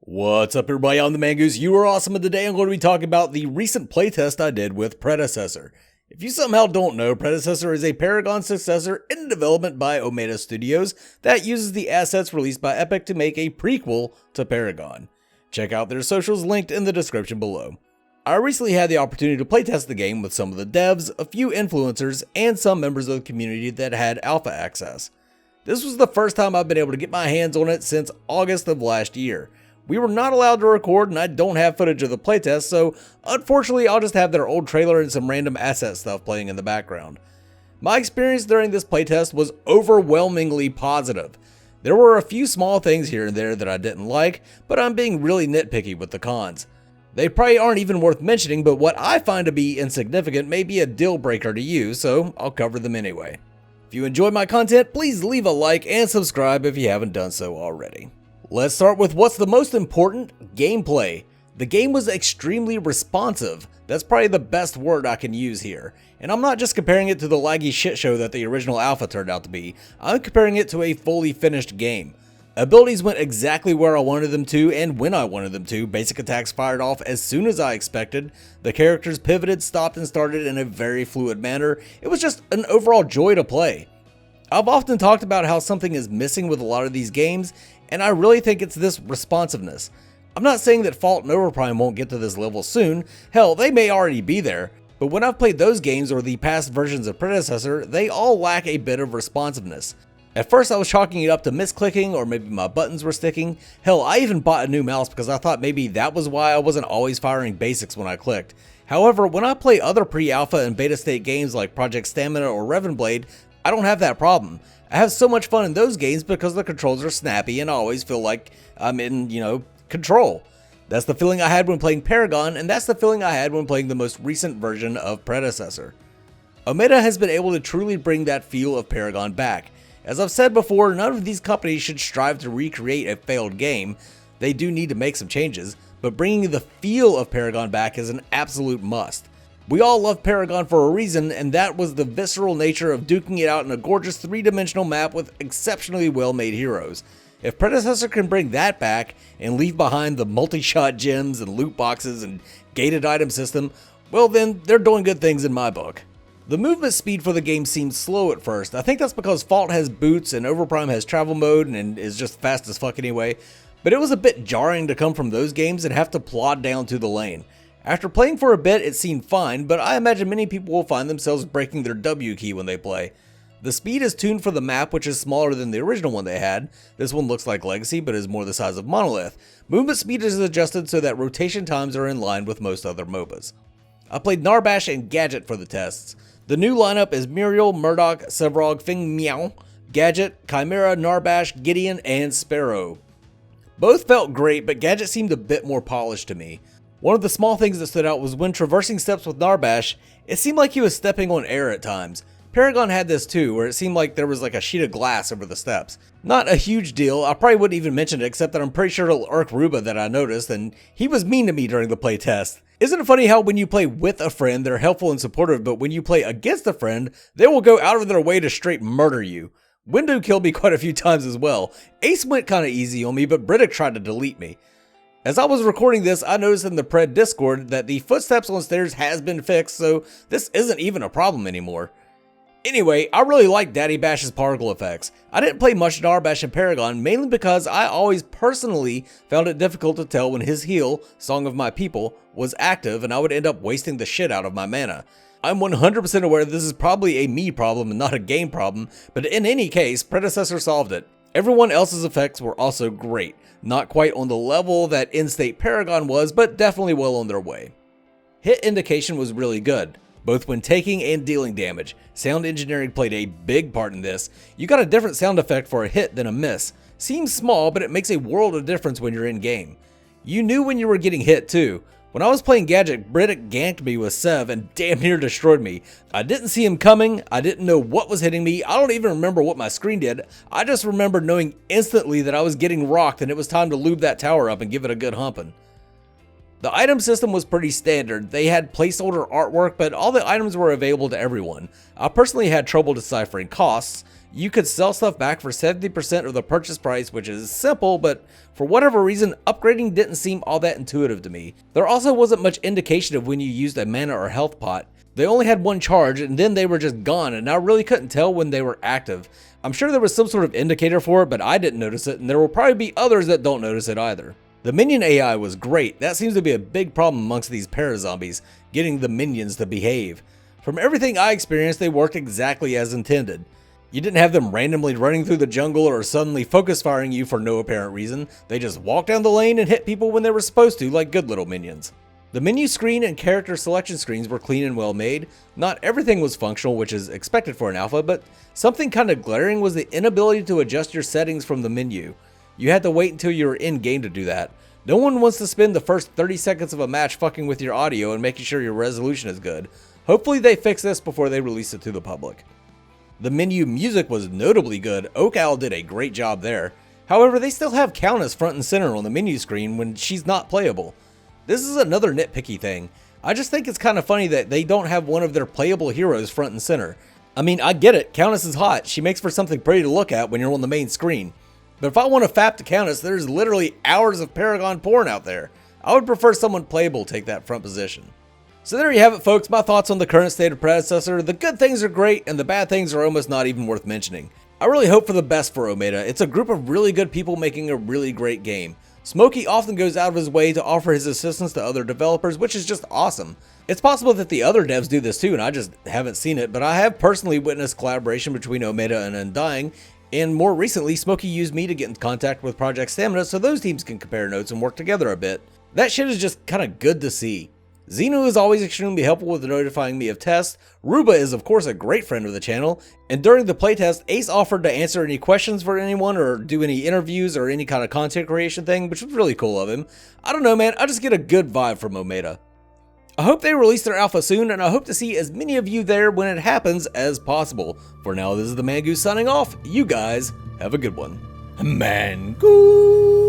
What's up everybody, I'm the Mangoose, you are awesome, and today I'm going to be talking about the recent playtest I did with Predecessor. If you somehow don't know, Predecessor is a Paragon successor in development by Omega Studios that uses the assets released by Epic to make a prequel to Paragon. Check out their socials linked in the description below. I recently had the opportunity to playtest the game with some of the devs, a few influencers, and some members of the community that had alpha access. This was the first time I've been able to get my hands on it since August of last year. We were not allowed to record and I don't have footage of the playtest, so unfortunately I'll just have their old trailer and some random asset stuff playing in the background. My experience during this playtest was overwhelmingly positive. There were a few small things here and there that I didn't like, but I'm being really nitpicky with the cons. They probably aren't even worth mentioning, but what I find to be insignificant may be a deal breaker to you, so I'll cover them anyway. If you enjoyed my content, please leave a like and subscribe if you haven't done so already. Let's start with what's the most important: gameplay. The game was extremely responsive. That's probably the best word I can use here. And I'm not just comparing it to the laggy shitshow that the original alpha turned out to be. I'm comparing it to a fully finished game. Abilities went exactly where I wanted them to and when I wanted them to. Basic attacks fired off as soon as I expected. The characters pivoted, stopped, and started in a very fluid manner. It was just an overall joy to play. I've often talked about how something is missing with a lot of these games, and I really think it's this responsiveness. I'm not saying that Fault and Overprime won't get to this level soon. Hell, they may already be there. But when I've played those games or the past versions of Predecessor, they all lack a bit of responsiveness. At first I was chalking it up to misclicking, or maybe my buttons were sticking. Hell, I even bought a new mouse because I thought maybe that was why I wasn't always firing basics when I clicked. However, when I play other pre-alpha and beta state games like Project Stamina or Revan Blade, I don't have that problem. I have so much fun in those games because the controls are snappy and I always feel like I'm in, control. That's the feeling I had when playing Paragon, and that's the feeling I had when playing the most recent version of Predecessor. Omega has been able to truly bring that feel of Paragon back. As I've said before, none of these companies should strive to recreate a failed game. They do need to make some changes, but bringing the feel of Paragon back is an absolute must. We all love Paragon for a reason, and that was the visceral nature of duking it out in a gorgeous three-dimensional map with exceptionally well-made heroes. If Predecessor can bring that back and leave behind the multi-shot gems and loot boxes and gated item system, well then, they're doing good things in my book. The movement speed for the game seemed slow at first. I think that's because Fault has boots and Overprime has travel mode and is just fast as fuck anyway, but it was a bit jarring to come from those games and have to plod down to the lane. After playing for a bit, it seemed fine, but I imagine many people will find themselves breaking their W key when they play. The speed is tuned for the map, which is smaller than the original one they had. This one looks like Legacy, but is more the size of Monolith. Movement speed is adjusted so that rotation times are in line with most other MOBAs. I played Narbash and Gadget for the tests. The new lineup is Muriel, Murdoch, Sevrog, Fing Miao, Gadget, Chimera, Narbash, Gideon, and Sparrow. Both felt great, but Gadget seemed a bit more polished to me. One of the small things that stood out was when traversing steps with Narbash, it seemed like he was stepping on air at times. Paragon had this too, where it seemed like there was like a sheet of glass over the steps. Not a huge deal, I probably wouldn't even mention it except that I'm pretty sure it'll irk Ruba that I noticed, and he was mean to me during the play test. Isn't it funny how when you play with a friend, they're helpful and supportive, but when you play against a friend, they will go out of their way to straight murder you. Window killed me quite a few times as well. Ace went kinda easy on me, but Briddick tried to delete me. As I was recording this, I noticed in the Pred Discord that the footsteps on stairs has been fixed, so this isn't even a problem anymore. Anyway, I really like Daddy Bash's particle effects. I didn't play much Narbash and Paragon, mainly because I always personally found it difficult to tell when his heal, Song of My People, was active and I would end up wasting the shit out of my mana. I'm 100% aware this is probably a me problem and not a game problem, but in any case, Predecessor solved it. Everyone else's effects were also great. Not quite on the level that in-state Paragon was, but definitely well on their way. Hit indication was really good, both when taking and dealing damage. Sound engineering played a big part in this. You got a different sound effect for a hit than a miss. Seems small, but it makes a world of difference when you're in game. You knew when you were getting hit too. When I was playing Gadget, Briddick ganked me with Sev and damn near destroyed me. I didn't see him coming, I didn't know what was hitting me, I don't even remember what my screen did. I just remember knowing instantly that I was getting rocked and it was time to lube that tower up and give it a good humping. The item system was pretty standard. They had placeholder artwork, but all the items were available to everyone. I personally had trouble deciphering costs. You could sell stuff back for 70% of the purchase price, which is simple, but for whatever reason, upgrading didn't seem all that intuitive to me. There also wasn't much indication of when you used a mana or health pot. They only had one charge, and then they were just gone, and I really couldn't tell when they were active. I'm sure there was some sort of indicator for it, but I didn't notice it, and there will probably be others that don't notice it either. The minion AI was great. That seems to be a big problem amongst these para-zombies, getting the minions to behave. From everything I experienced, they worked exactly as intended. You didn't have them randomly running through the jungle or suddenly focus firing you for no apparent reason. They just walked down the lane and hit people when they were supposed to, like good little minions. The menu screen and character selection screens were clean and well made. Not everything was functional, which is expected for an alpha, but something kind of glaring was the inability to adjust your settings from the menu. You had to wait until you were in-game to do that. No one wants to spend the first 30 seconds of a match fucking with your audio and making sure your resolution is good. Hopefully they fix this before they release it to the public. The menu music was notably good. Oak Owl did a great job there. However, they still have Countess front and center on the menu screen when she's not playable. This is another nitpicky thing. I just think it's kind of funny that they don't have one of their playable heroes front and center. I mean, I get it, Countess is hot. She makes for something pretty to look at when you're on the main screen. But if I want to fap to Countess, there's literally hours of Paragon porn out there. I would prefer someone playable take that front position. So there you have it, folks, my thoughts on the current state of Predecessor. The good things are great, and the bad things are almost not even worth mentioning. I really hope for the best for Omega. It's a group of really good people making a really great game. Smokey often goes out of his way to offer his assistance to other developers, which is just awesome. It's possible that the other devs do this too, and I just haven't seen it, but I have personally witnessed collaboration between Omega and Undying, and more recently, Smokey used me to get in contact with Project Stamina so those teams can compare notes and work together a bit. That shit is just kind of good to see. Xeno is always extremely helpful with notifying me of tests. Ruba is of course a great friend of the channel, and during the playtest, Ace offered to answer any questions for anyone or do any interviews or any kind of content creation thing, which was really cool of him. I don't know, man, I just get a good vibe from Omega. I hope they release their alpha soon, and I hope to see as many of you there when it happens as possible. For now, this is the Mangoose signing off. You guys have a good one. Mangoose!